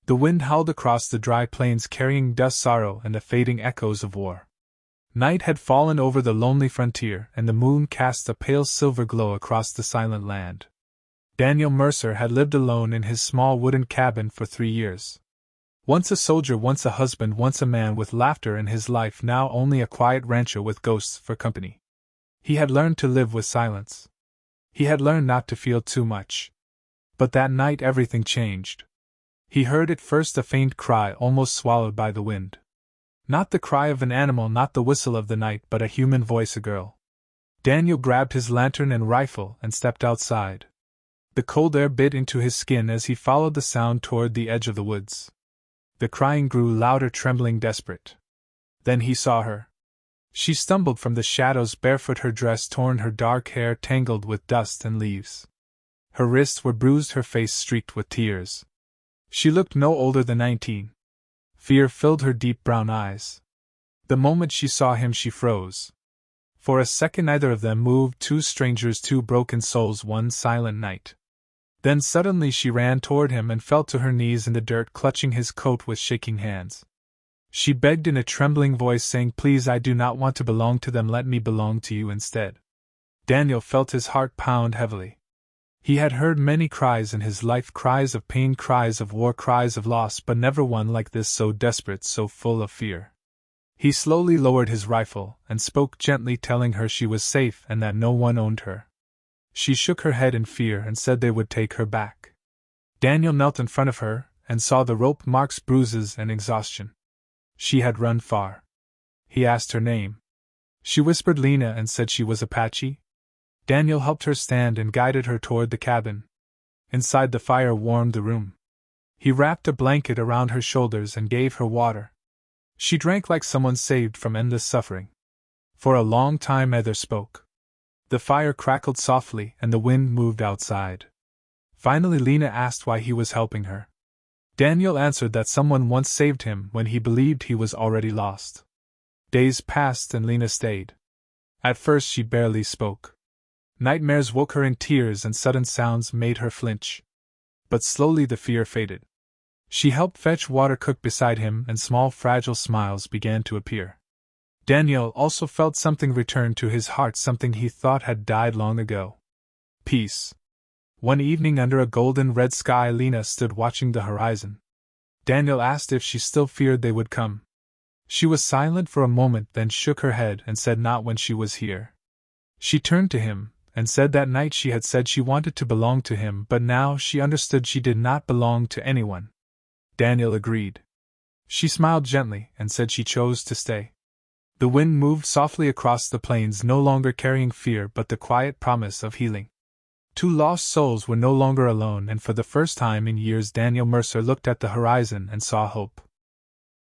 The wind howled across the dry plains carrying dust, sorrow, and the fading echoes of war. Night had fallen over the lonely frontier, and the moon cast a pale silver glow across the silent land. Daniel Mercer had lived alone in his small wooden cabin for 3 years. Once a soldier, once a husband, once a man with laughter in his life, now only a quiet rancher with ghosts for company. He had learned to live with silence. He had learned not to feel too much. But that night everything changed. He heard at first a faint cry almost swallowed by the wind. Not the cry of an animal, not the whistle of the night, but a human voice, a girl. Daniel grabbed his lantern and rifle and stepped outside. The cold air bit into his skin as he followed the sound toward the edge of the woods. The crying grew louder, trembling, desperate. Then he saw her. She stumbled from the shadows, barefoot, her dress torn, her dark hair tangled with dust and leaves. Her wrists were bruised, her face streaked with tears. She looked no older than 19. Fear filled her deep brown eyes. The moment she saw him, she froze. For a second neither of them moved, two strangers, two broken souls, one silent night. Then suddenly she ran toward him and fell to her knees in the dirt, clutching his coat with shaking hands. She begged in a trembling voice, saying, "Please, I do not want to belong to them, let me belong to you instead." Daniel felt his heart pound heavily. He had heard many cries in his life, cries of pain, cries of war, cries of loss, but never one like this, so desperate, so full of fear. He slowly lowered his rifle and spoke gently, telling her she was safe and that no one owned her. She shook her head in fear and said they would take her back. Daniel knelt in front of her and saw the rope marks, bruises, and exhaustion. She had run far. He asked her name. She whispered Lena and said she was Apache. Daniel helped her stand and guided her toward the cabin. Inside, the fire warmed the room. He wrapped a blanket around her shoulders and gave her water. She drank like someone saved from endless suffering. For a long time neither spoke. The fire crackled softly and the wind moved outside. Finally Lena asked why he was helping her. Daniel answered that someone once saved him when he believed he was already lost. Days passed and Lena stayed. At first she barely spoke. Nightmares woke her in tears and sudden sounds made her flinch. But slowly the fear faded. She helped fetch water, cooked beside him, and small fragile smiles began to appear. Daniel also felt something return to his heart, something he thought had died long ago. Peace. One evening under a golden red sky, Lena stood watching the horizon. Daniel asked if she still feared they would come. She was silent for a moment, then shook her head and said not when she was here. She turned to him and said that night she had said she wanted to belong to him, but now she understood she did not belong to anyone. Daniel agreed. She smiled gently and said she chose to stay. The wind moved softly across the plains, no longer carrying fear but the quiet promise of healing. Two lost souls were no longer alone, and for the first time in years Daniel Mercer looked at the horizon and saw hope.